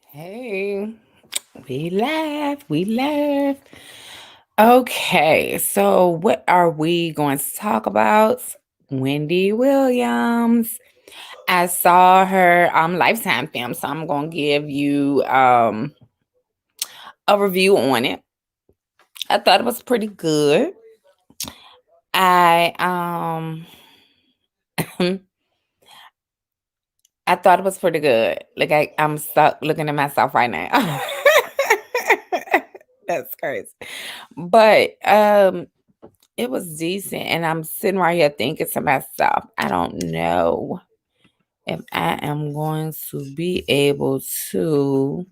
Hey, we laughed. Okay, so what are we going to talk about? Wendy Williams. I saw her Lifetime film, so I'm gonna give you a review on it. I thought it was pretty good. I I thought it was pretty good. Like I'm stuck looking at myself right now. That's crazy. But it was decent, and I'm sitting right here thinking to myself, I don't know if I am going to be able to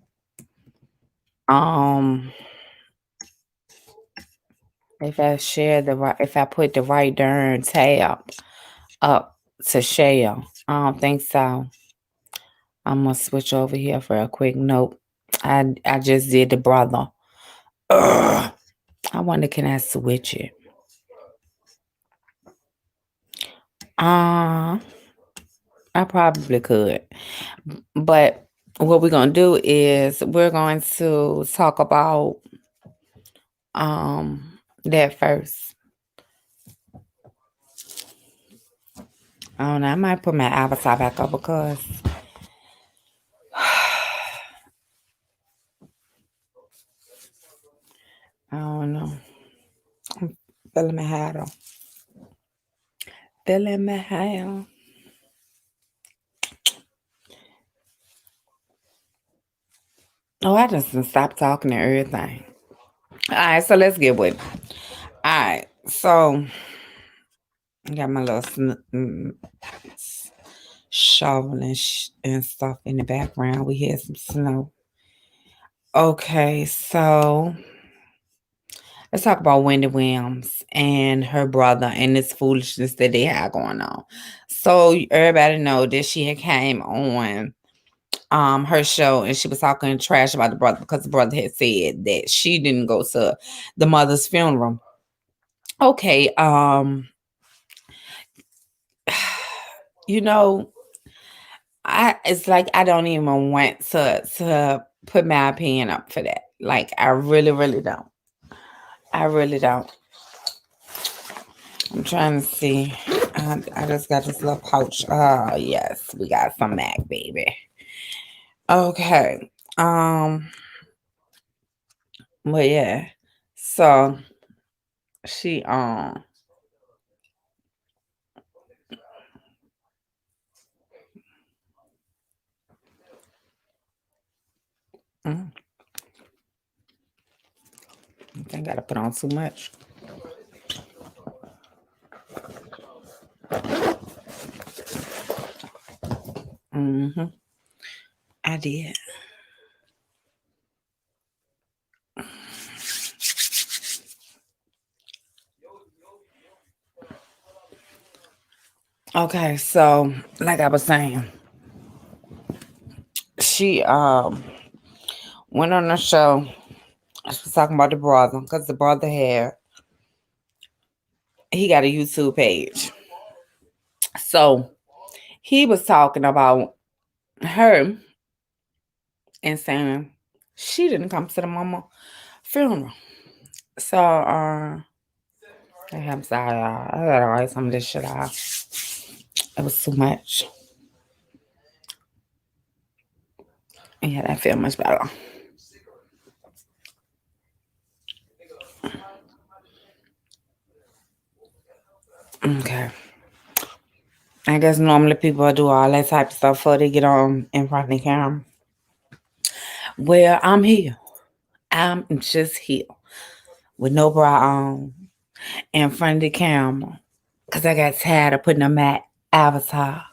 um if I put the right darn tab up to share. I don't think so. I'm gonna switch over here for a quick note. I just did the brother. Ugh. I wonder, can I switch it? Uh I probably could. But what we're gonna do is we're going to talk about that first. I don't know. I might put my avatar back up because I don't know. I'm feeling my hat on. Feeling my hat on. Oh, I just done stopped talking and everything. All right, so let's get with it. All right, so I got my little shovel and stuff in the background. We had some snow. Okay, so let's talk about Wendy Williams and her brother and this foolishness that they had going on. So everybody know that she had came on her show and she was talking trash about the brother because the brother had said that she didn't go to the mother's funeral. Okay, you know, I it's like I don't even want to put my opinion up for that. Like I really, really don't. I really don't. I'm trying to see. I just got this little pouch. Oh yes, we got some Mac, baby. Okay. But yeah. So she mm, I think I gotta put on too much. Mm-hmm. I did. Okay, so like I was saying, she went on the show. She was talking about the brother because the brother he got a YouTube page. So he was talking about her and saying she didn't come to the mama funeral. So I'm sorry, y'all. I gotta write some of this shit out. It was too much. Yeah, that feel much better. Okay. I guess normally people do all that type of stuff before they get on in front of the camera. Well, I'm here. I'm just here with no bra on in front of the camera because I got tired of putting on my avatar.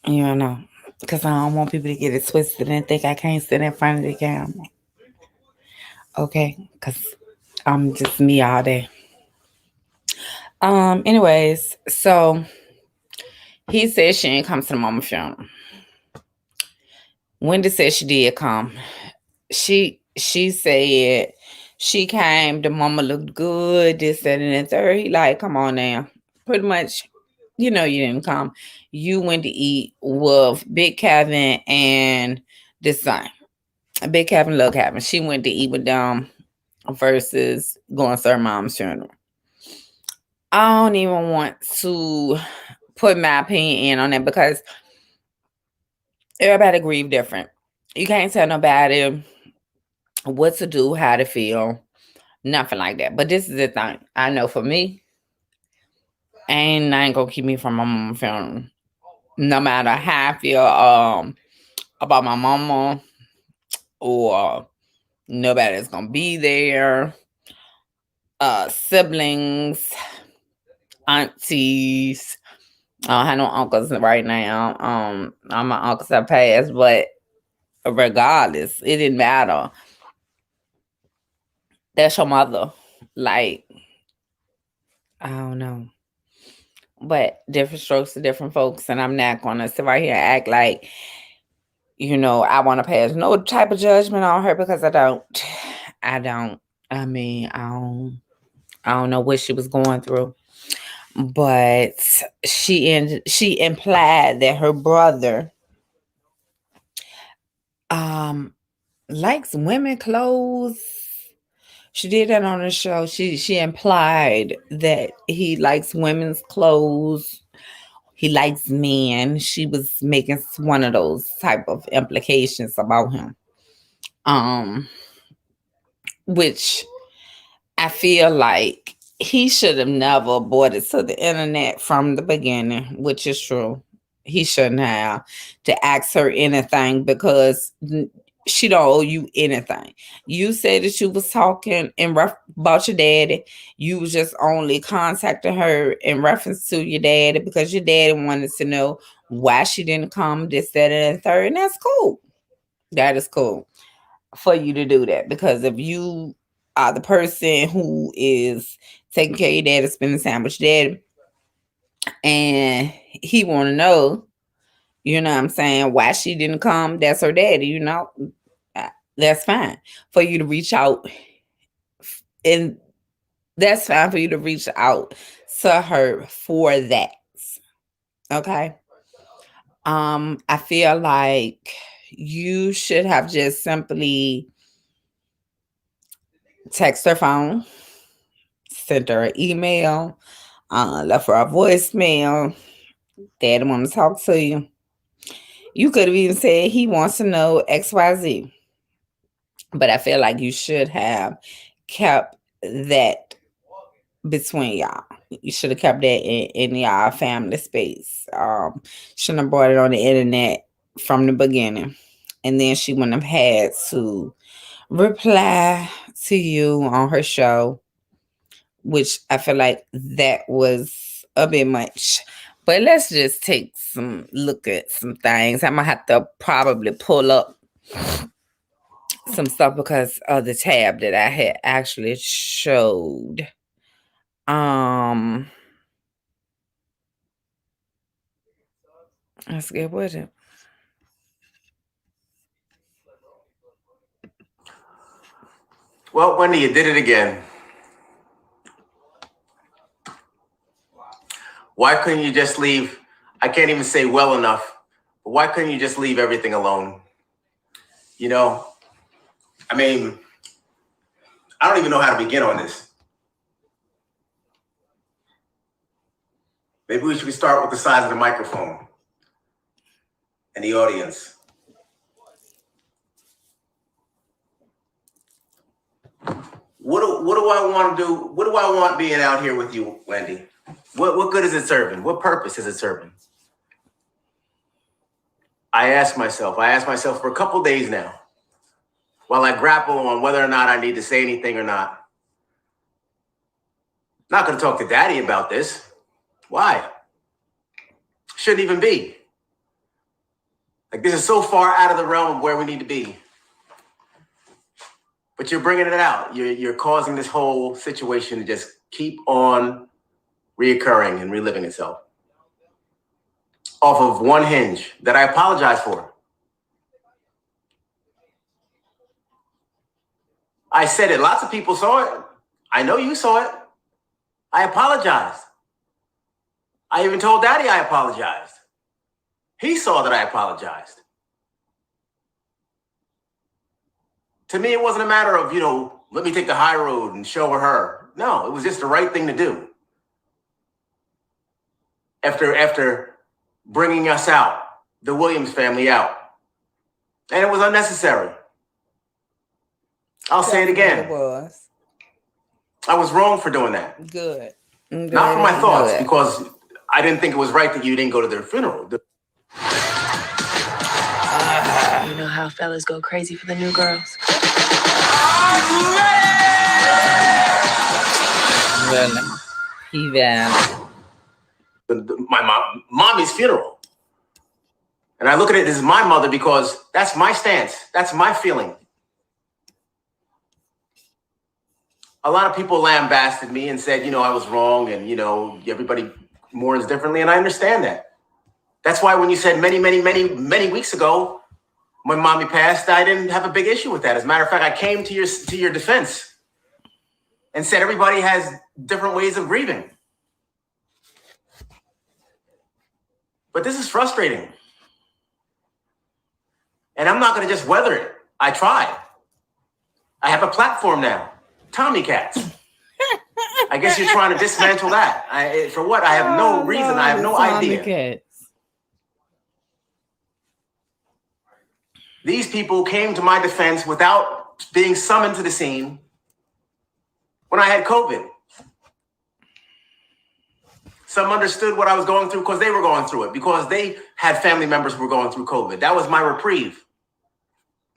You know, because I don't want people to get it twisted and think I can't sit in front of the camera. Okay, because I'm just me all day. Anyways, so he said she ain't come to the mama funeral. Wendy said she did come. She said she came. The mama looked good. This, that, and the third. He like, come on now. Pretty much, You know you didn't come. You went to eat with Big Kevin and the son. Big Kevin, Little Kevin. She went to eat with them versus going to her mom's funeral. I don't even want to put my opinion in on that because everybody grieve different. You can't tell nobody what to do, how to feel, nothing like that. But this is the thing. I know for me, ain't nothing gonna keep me from my mama funeral. No matter how I feel about my mama or nobody's gonna be there. Siblings, aunties. I don't have no uncles right now. All my uncles have passed, but regardless, it didn't matter. That's your mother. Like, I don't know. But different strokes to different folks, and I'm not gonna sit right here and act like, I want to pass no type of judgment on her because I don't. I don't. I mean, I don't know what she was going through, but she implied that her brother um likes women clothes. She did that on the show. She implied that he likes women's clothes. He likes men. She was making one of those type of implications about him. Um, which I feel like he should have never brought it to the internet from the beginning, which is true. He shouldn't have to ask her anything because she don't owe you anything. You said that you was talking about your daddy. You was just only contacting her in reference to your daddy because your daddy wanted to know why she didn't come this, that, and the third. And that's cool. That is cool for you to do that because if you are the person who is taking care of your dad, spending time with your dad, and he want to know, what I'm saying, why she didn't come, that's her daddy, that's fine for you to reach out, and that's fine for you to reach out to her for that. Okay. I feel like you should have just simply text her phone, sent her an email, left her a voicemail. Daddy want to talk to you. You could have even said he wants to know XYZ. But I feel like you should have kept that between y'all. You should have kept that in y'all family space. Shouldn't have brought it on the internet from the beginning. And then she wouldn't have had to reply to you on her show, which I feel like that was a bit much. But let's just take some look at some things. I'm gonna have to probably pull up some stuff because of the tab that I had actually showed. Um, let's get with it. Well, Wendy, you did it again. Why couldn't you just leave? I can't even say well enough, but why couldn't you just leave everything alone? You know, I mean, I don't even know how to begin on this. Maybe we should start with the size of the microphone and the audience. What do I want to do? What do I want being out here with you, Wendy? What good is it serving? What purpose is it serving? I ask myself for a couple days now, while I grapple on whether or not I need to say anything or not. Not going to talk to Daddy about this. Why? Shouldn't even be. Like, this is so far out of the realm of where we need to be. But you're bringing it out. You're causing this whole situation to just keep on reoccurring and reliving itself. Off of one hinge that I apologize for. I said it. Lots of people saw it. I know you saw it. I apologized. I even told Daddy I apologized. He saw that I apologized. To me, it wasn't a matter of, let me take the high road and show her. No, it was just the right thing to do. After bringing us out, the Williams family out. And it was unnecessary. I'll say it again. It was. I was wrong for doing that. Good. Not for my thoughts, because I didn't think it was right that you didn't go to their funeral. You know how fellas go crazy for the new girls? My mommy's funeral. And I look at it as my mother because that's my stance. That's my feeling. A lot of people lambasted me and said, I was wrong and, everybody mourns differently. And I understand that. That's why when you said many, many, many, many weeks ago, when mommy passed, I didn't have a big issue with that. As a matter of fact, I came to your defense and said everybody has different ways of grieving. But this is frustrating. And I'm not going to just weather it. I tried. I have a platform now. Tommy Cats. I guess you're trying to dismantle that. For what? I have no reason. I have no idea. Cats. These people came to my defense without being summoned to the scene when I had COVID. Some understood what I was going through because they were going through it, because they had family members who were going through COVID. That was my reprieve.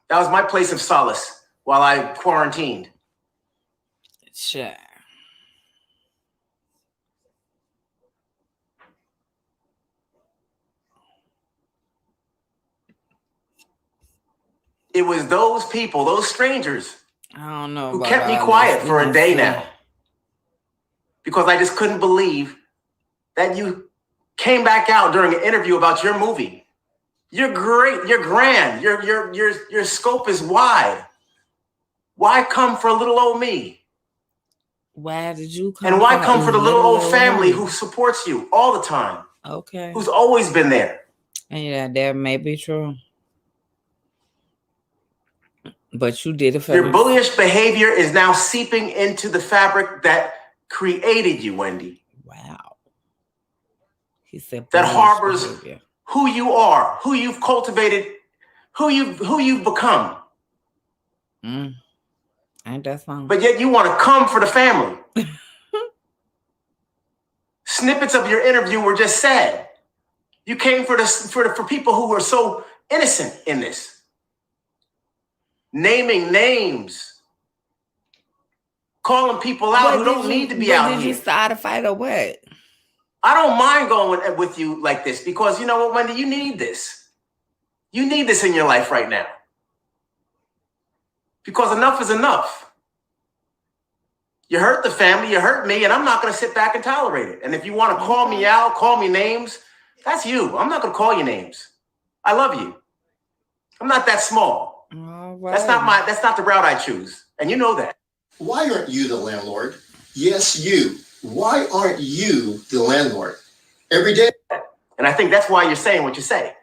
That was my place of solace while I quarantined. Sure. It was those people, those strangers, I don't know, who kept me quiet for a day now, because I just couldn't believe that you came back out during an interview about your movie. You're great. You're grand. Your scope is wide. Why come for little old me? Why did you come? And why come for the little old family who supports you all the time? Okay. Who's always been there. And yeah, that may be true. But you did it for your bullyish behavior is now seeping into the fabric that created you, Wendy. Wow. He said that harbors who you are, who you've cultivated, who you've become. Ain't that fun? But yet you want to come for the family. Snippets of your interview were just sad. You came for people who were so innocent in this. Naming names, calling people out who don't need to be out here. Did you start a fight or what? I don't mind going with you like this because you know what, Wendy, you need this. You need this in your life right now. Because enough is enough. You hurt the family, you hurt me, and I'm not going to sit back and tolerate it. And if you want to call me out, call me names, that's you. I'm not going to call you names. I love you. I'm not that small. Right. That's not the route I choose. And you know that. Why aren't you the landlord? Yes, you. Why aren't you the landlord? Every day. And I think that's why you're saying what you say.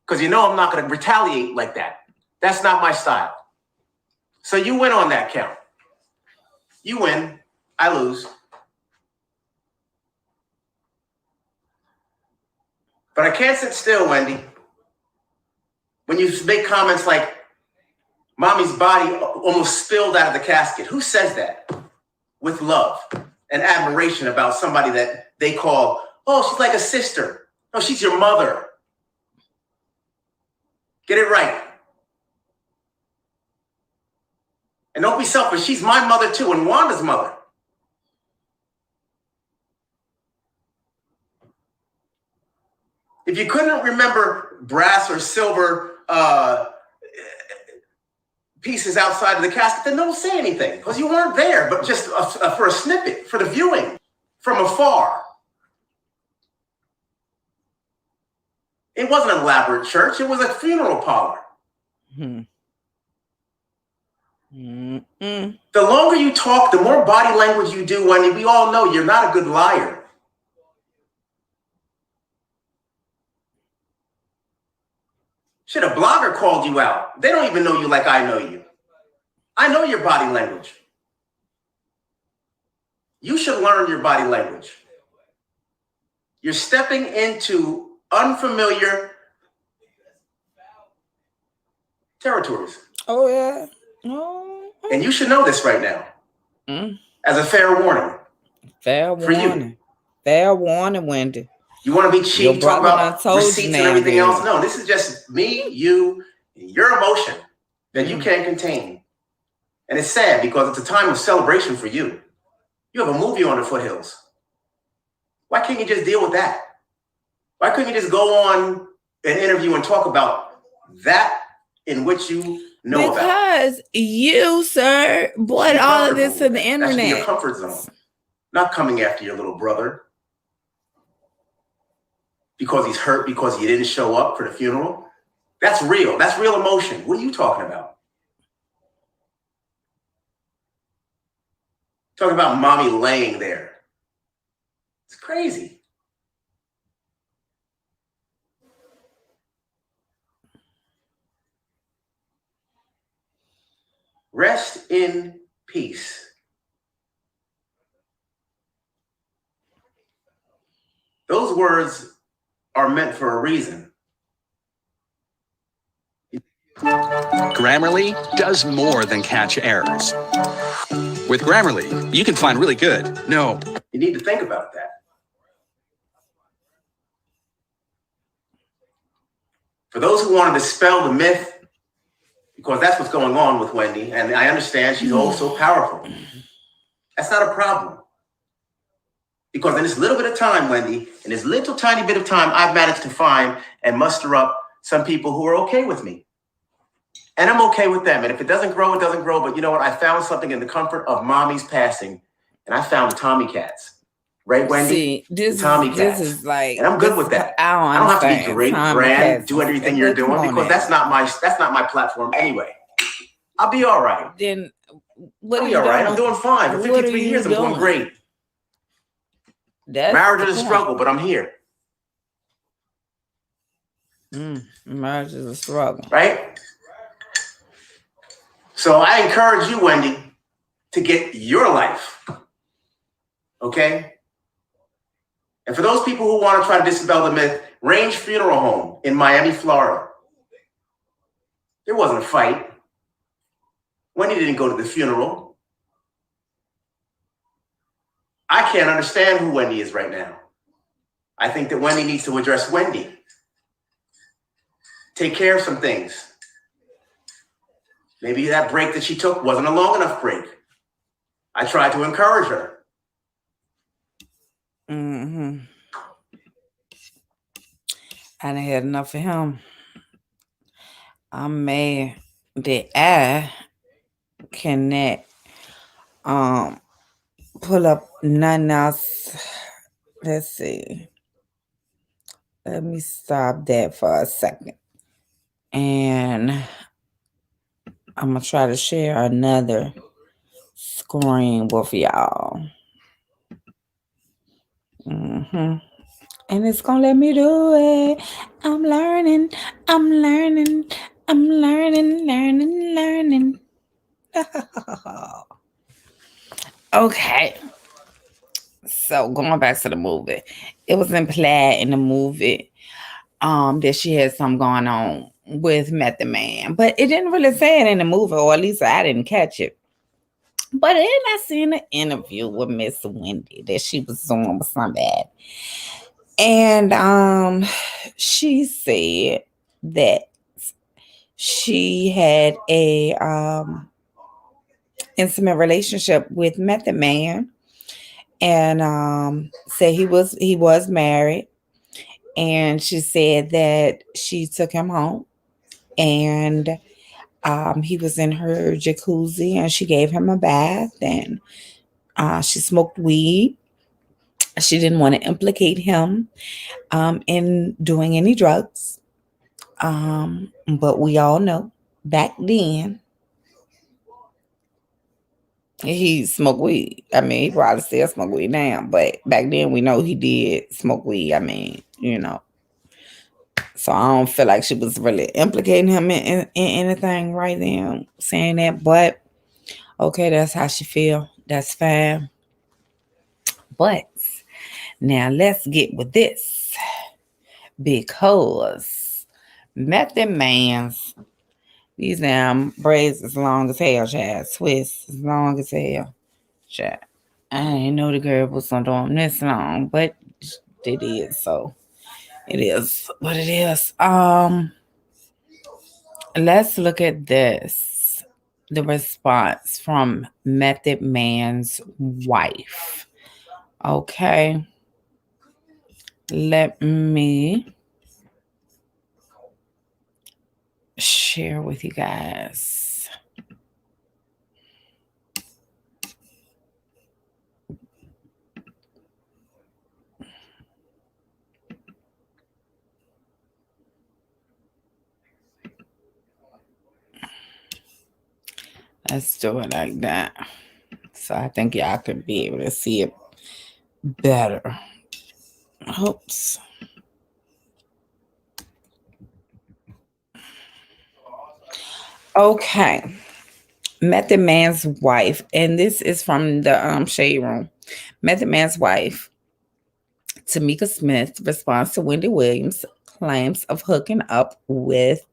Because you know I'm not going to retaliate like that. That's not my style. So you win on that count. You win. I lose. But I can't sit still, Wendy. When you make comments like, Mommy's body almost spilled out of the casket. Who says that? With love and admiration about somebody that they call, oh, she's like a sister. No, she's your mother. Get it right. And don't be selfish. She's my mother too, and Wanda's mother. If you couldn't remember brass or silver pieces outside of the casket, then don't say anything because you weren't there, but just for a snippet, for the viewing from afar. It wasn't an elaborate church. It was a funeral parlor. The longer you talk, the more body language you do, Wendy. We all know you're not a good liar. Shit, a blogger called you out. They don't even know you like I know you. I know your body language. You should learn your body language. You're stepping into unfamiliar territories. Oh, yeah. Oh. And you should know this right now. As a fair warning. Fair warning. Fair warning, Wendy. You want to be cheap, talk about receipts and everything else? No, this is just me, you, your emotion that you can't contain. And it's sad because it's a time of celebration for you. You have a movie on the foothills. Why can't you just deal with that? Why couldn't you just go on an interview and talk about that in which you know about? Because you, sir, brought all of this to the internet. That's your comfort zone. Not coming after your little brother because he's hurt because you didn't show up for the funeral. That's real. That's real emotion. What are you talking about? Talking about mommy laying there. It's crazy. Rest in peace. Those words are meant for a reason. Grammarly does more than catch errors. With Grammarly, you can find really good. No. You need to think about that. For those who want to dispel the myth, because that's what's going on with Wendy, and I understand she's so powerful. That's not a problem. Because in this little bit of time, Wendy, in this little tiny bit of time, I've managed to find and muster up some people who are okay with me. And I'm okay with them. And if it doesn't grow, it doesn't grow. But you know what? I found something in the comfort of mommy's passing. And I found the Tommy Cats. Right, Wendy? See, this is like, and I'm good with that. I don't have to be great, grand, do everything you're doing because that's not my platform anyway. I'll be all right. Then what I'll be all right. I'm doing fine. For 53 years, I'm doing great. Marriage is a struggle, but I'm here. Marriage is a struggle. Right? So I encourage you, Wendy, to get your life. Okay? And for those people who want to try to dispel the myth, Range Funeral Home in Miami, Florida. There wasn't a fight. Wendy didn't go to the funeral. I can't understand who Wendy is right now. I think that Wendy needs to address Wendy. Take care of some things. Maybe that break that she took wasn't a long enough break. I tried to encourage her. I done had enough of him. I'm mad that I cannot pull up nothing else. Let's see. Let me stop that for a second. And I'm going to try to share another screen with y'all. And it's going to let me do it. I'm learning. Okay. So going back to the movie. It was implied in the movie that she had something going on with Method Man. But it didn't really say it in the movie, or at least I didn't catch it. But then I seen an interview with Miss Wendy that she was doing with somebody. And she said that she had a intimate relationship with Method Man, and said he was married. And she said that she took him home, and he was in her jacuzzi, and she gave him a bath, and she smoked weed. She didn't want to implicate him in doing any drugs. But we all know back then he smoked weed. I mean, he probably still smoke weed now, but back then we know he did smoke weed. I mean, you know. So I don't feel like she was really implicating him in anything right now, saying that. But okay, that's how she feel. That's fine. But now let's get with this because Method Man's these damn braids is long as hell, child. Swiss is long as hell, child. I didn't know the girl was gonna do them this long, but it is. So it is what it is. Let's look at this. The response from Method Man's wife. Okay. Let me share with you guys. Let's do it like that. So I think y'all could be able to see it better. Oops. Okay. Method Man's wife, and this is from the Shade Room. Method Man's wife, Tamika Smith, responds to Wendy Williams' claims of hooking up with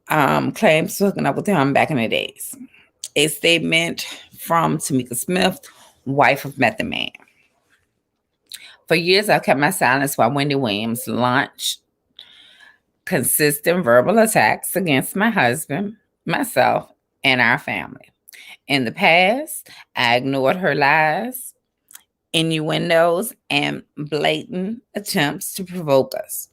him back in the days. A statement from Tamika Smith, wife of Method Man. For years, I've kept my silence while Wendy Williams launched consistent verbal attacks against my husband, myself, and our family. In the past, I ignored her lies, innuendos, and blatant attempts to provoke us.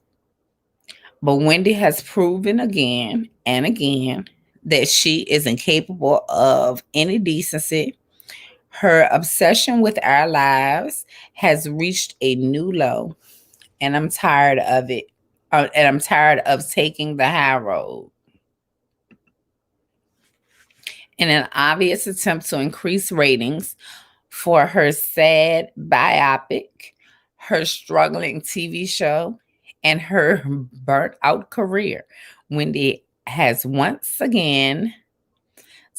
But Wendy has proven again and again that she is incapable of any decency. Her obsession with our lives has reached a new low, and I'm tired of it. And I'm tired of taking the high road. In an obvious attempt to increase ratings for her sad biopic, her struggling TV show, and her burnt out career, Wendy has once again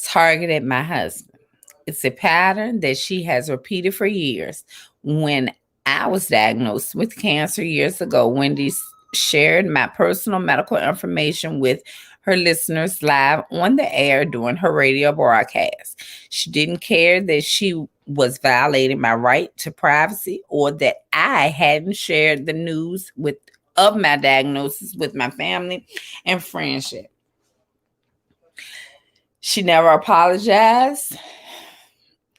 targeted my husband. It's a pattern that she has repeated for years. When I was diagnosed with cancer years ago, Wendy shared my personal medical information with her listeners live on the air during her radio broadcast. She didn't care that she was violating my right to privacy or that I hadn't shared the news of my diagnosis with my family and friendship. She never apologized,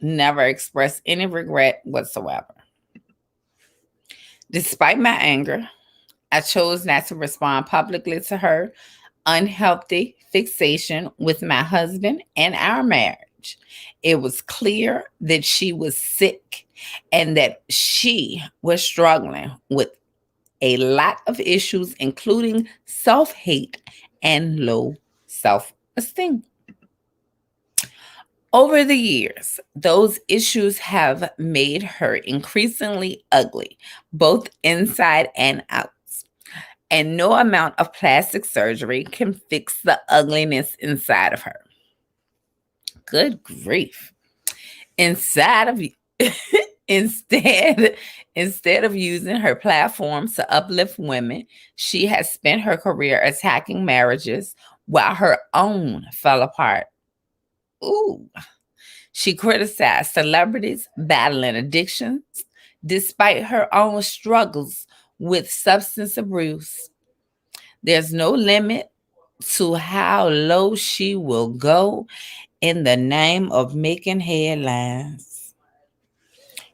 never expressed any regret whatsoever. Despite my anger, I chose not to respond publicly to her unhealthy fixation with my husband and our marriage. It was clear that she was sick and that she was struggling with a lot of issues, including self-hate and low self-esteem. Over the years, those issues have made her increasingly ugly, both inside and out. And no amount of plastic surgery can fix the ugliness inside of her. Good grief. Instead of using her platform to uplift women, she has spent her career attacking marriages while her own fell apart. Ooh. She criticized celebrities battling addictions despite her own struggles with substance abuse. There's no limit to how low she will go in the name of making headlines.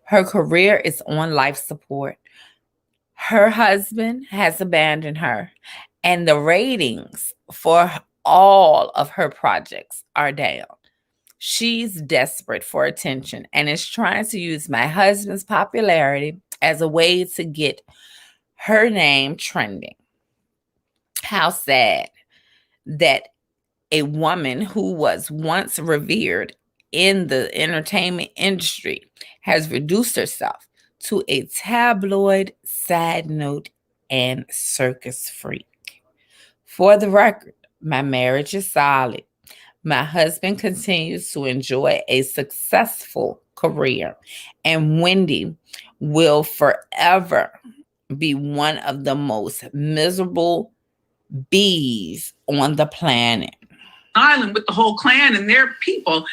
Her career is on life support. Her husband has abandoned her, and the ratings for all of her projects are down. She's desperate for attention and is trying to use my husband's popularity as a way to get her name trending. How sad that a woman who was once revered in the entertainment industry has reduced herself to a tabloid side note and circus freak. For the record, my marriage is solid. My husband continues to enjoy a successful career, and Wendy will forever be one of the most miserable bees on the planet. Island with the whole clan and their people.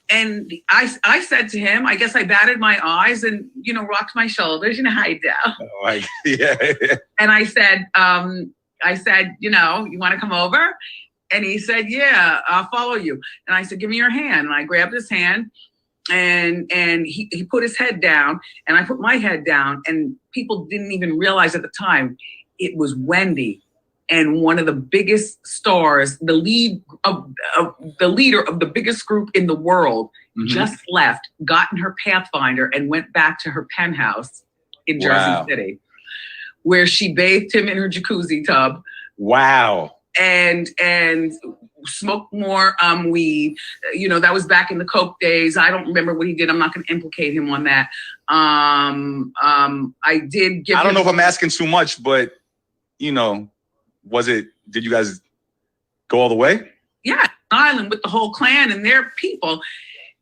And I said to him, I guess I batted my eyes and, rocked my shoulders. You know how you do. Like, yeah. And I said, you want to come over? And he said, yeah, I'll follow you. And I said, give me your hand. And I grabbed his hand and he put his head down and I put my head down. And people didn't even realize at the time it was Wendy. And one of the biggest stars, the leader of the biggest group in the world, just left, got in her Pathfinder, and went back to her penthouse in Jersey City, where she bathed him in her jacuzzi tub. Wow. And smoked more weed. That was back in the coke days. I don't remember what he did. I'm not going to implicate him on that. I did give. I don't know if I'm asking too much, but did you guys go all the way? Yeah, island with the whole clan and their people.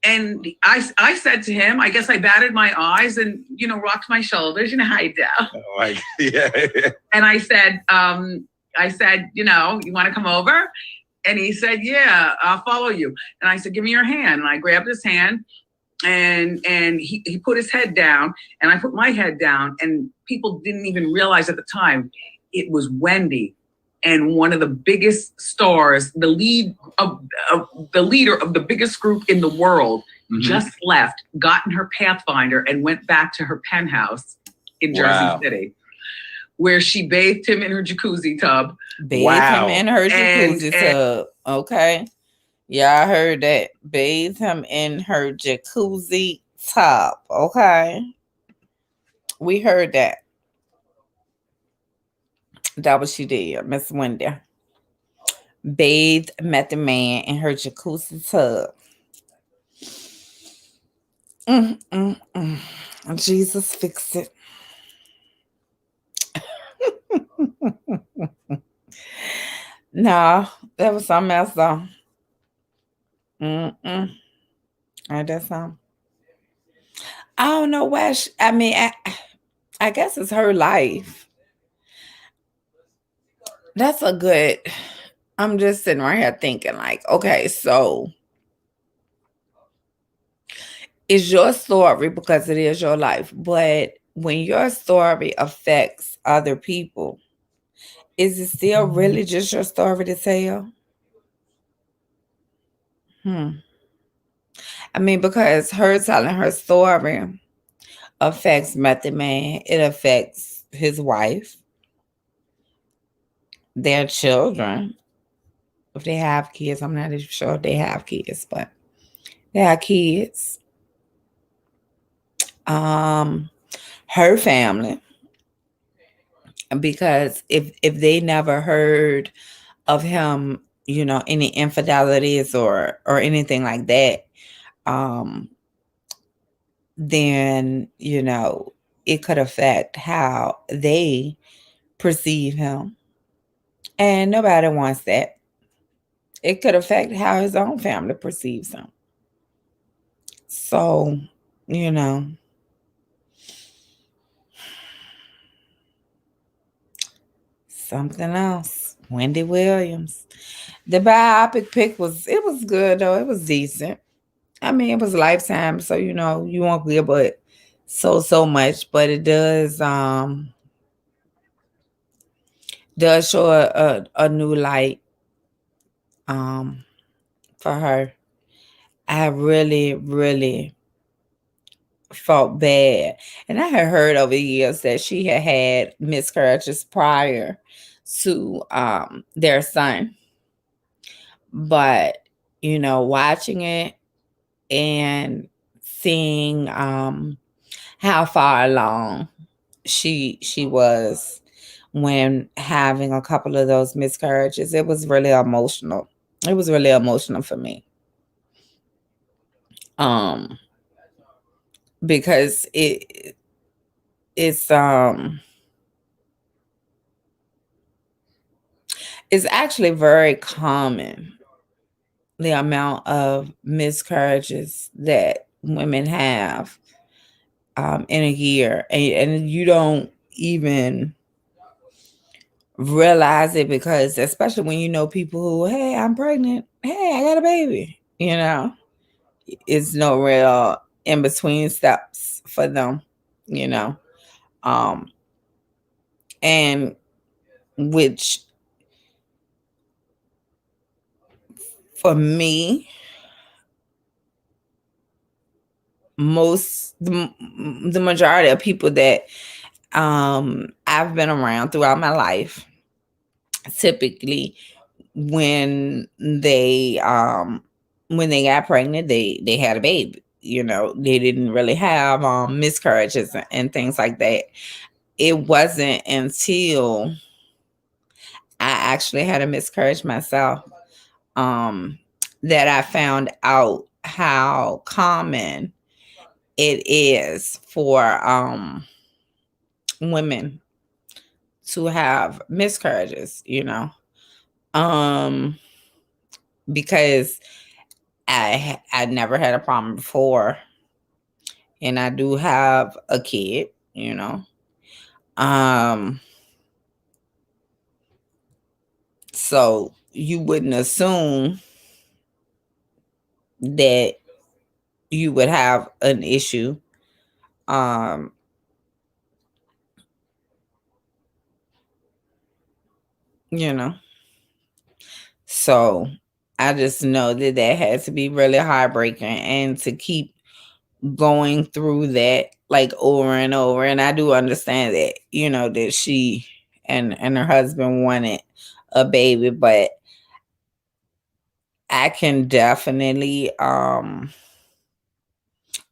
And I said to him, I guess I batted my eyes and, rocked my shoulders. You know how you do. Like, yeah. And I said, you want to come over? And he said, yeah, I'll follow you. And I said, give me your hand. And I grabbed his hand and he put his head down and I put my head down. And people didn't even realize at the time it was Wendy. And one of the biggest stars, the leader of the biggest group in the world, just left, got in her Pathfinder, and went back to her penthouse in Jersey City, where she bathed him in her jacuzzi tub. Bathed him in her jacuzzi tub. Okay. Yeah, I heard that. Bathed him in her jacuzzi tub. Okay. We heard that. That what she did, Miss Wendy. Met the man in her jacuzzi tub. Jesus fix it. No, that was something else though. Ain't that something? I don't know why. I guess it's her life. That's a good. I'm just sitting right here thinking, like, okay, so it's your story because it is your life. But when your story affects other people, is it still really just your story to tell? Because her telling her story affects Method Man. It affects his wife, their children. If they have kids, I'm not even sure if they have kids, but they have kids. Her family, because if they never heard of him, any infidelities or anything like that, then it could affect how they perceive him, and nobody wants that. It could affect how his own family perceives him. So, something else. Wendy Williams. The biopic pick was good though. It was decent. It was Lifetime, so you won't get but so much, but it does show a new light for her. I really, really felt bad. And I had heard over the years that she had miscarriages prior to their son. But, watching it and seeing how far along she was when having a couple of those miscarriages, it was really emotional. It was really emotional for me. Because it's It's actually very common, the amount of miscarriages that women have in a year, and you don't even realize it, because especially when you know people who, hey, I'm pregnant, hey, I got a baby, it's no real in between steps for them, you know, um, and which for me, the majority of people that I've been around throughout my life, typically when they got pregnant, they had a baby. They didn't really have miscarriages and things like that. It wasn't until I actually had a miscarriage myself um that I found out how common it is for women to have miscarriages, um because I never had a problem before, and I do have a kid, um so you wouldn't assume that you would have an issue. um you know so I just know that that had to be really heartbreaking, and to keep going through that like over and over. And I do understand that, that she and her husband wanted a baby, but I can definitely imagine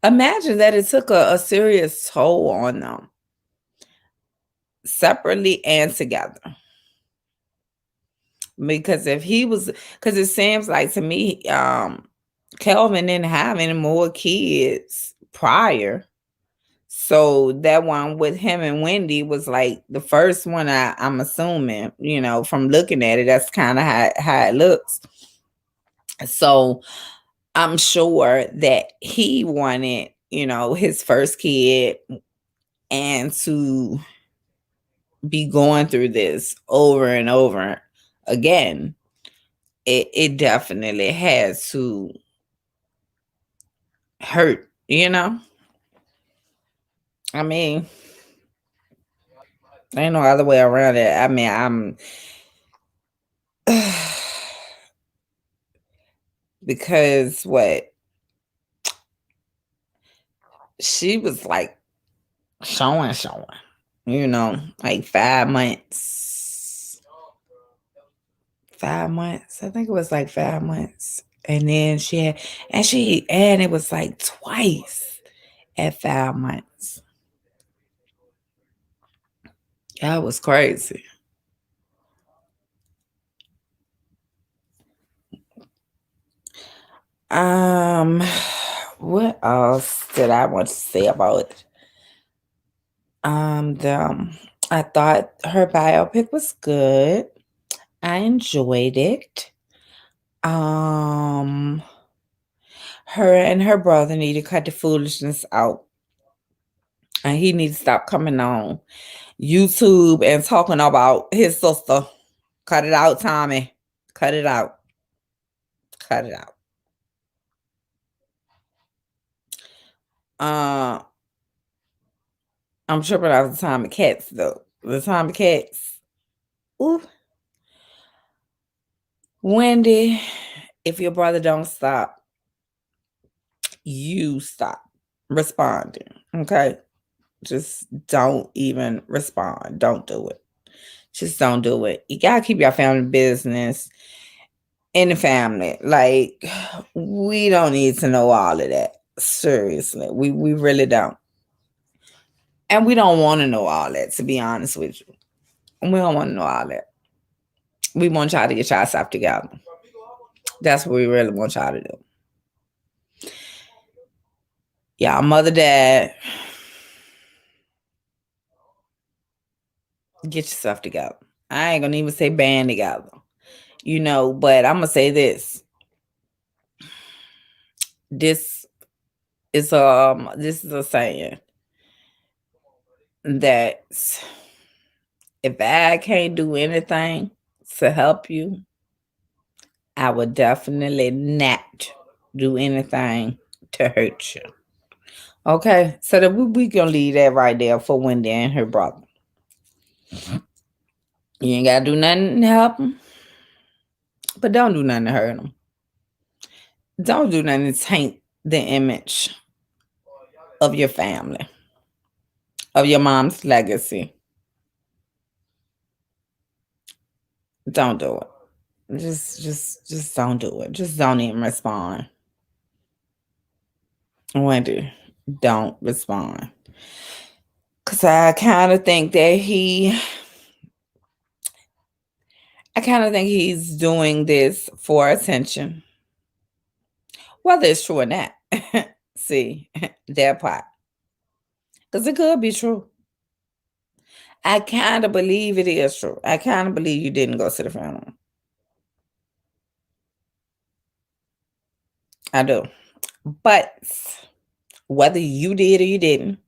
that it took a serious toll on them, separately and together. Because because it seems like to me, Kelvin didn't have any more kids prior. So that one with him and Wendy was like the first one. I'm assuming, from looking at it, that's kind of how it looks. So I'm sure that he wanted, his first kid, and to be going through this over and over again, it definitely has to hurt, I mean, ain't no other way around it. I mean, because what she was like showing, like 5 months. 5 months. I think it was like 5 months. And then and it was like twice at 5 months. That was crazy. What else did I want to say about them? I thought her biopic was good. I enjoyed it. Um, her and her brother need to cut the foolishness out, and he needs to stop coming on YouTube and talking about his sister. Cut it out, Tommy. Cut it out. Cut it out. Uh, I'm tripping out the Tommy Cats though. The Tommy Cats. Ooh. Wendy, if your brother don't stop, you stop responding. Okay? Just don't even respond. Don't do it. Just don't do it. You gotta keep your family business in the family. Like, we don't need to know all of that. Seriously. We really don't. And we don't want to know all that, to be honest with you. We don't want to know all that. We want y'all to get y'all stuff together. That's what we really want y'all to do. Y'all mother, dad, get yourself together. I ain't gonna even say band together. But I'm gonna say this. This this is a saying that if I can't do anything to help you, I would definitely not do anything to hurt you. Okay, so that we gonna leave that right there for Wendy and her brother. You ain't gotta do nothing to help them, but don't do nothing to hurt them. Don't do nothing to taint the image of your family, of your mom's legacy. Don't do it. Just don't do it. Just don't even respond. Wendy, don't respond. Cause I kind of think he's doing this for attention, whether it's true or not. See that part, cause it could be true. I kind of believe it is true. I kind of believe you didn't go to the funeral. I do. But whether you did or you didn't,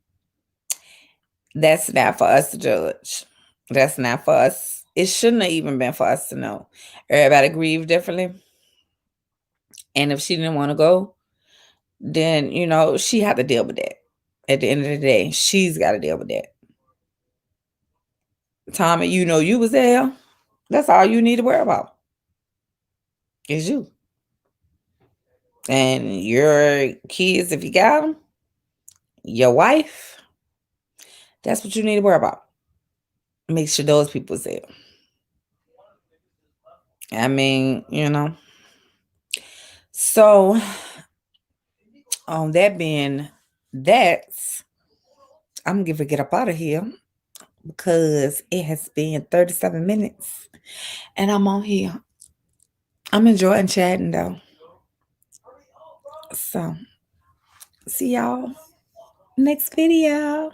that's not for us to judge. That's not for us. It shouldn't have even been for us to know. Everybody grieved differently. And if she didn't want to go, then, she had to deal with that. At the end of the day, she's got to deal with that. Tommy, you was there. That's all you need to worry about is you. And your kids, if you got them, your wife, that's what you need to worry about. Make sure those people there. I mean, So, on that being that, I'm going to get up out of here because it has been 37 minutes and I'm on here. I'm enjoying chatting though. So, see y'all next video.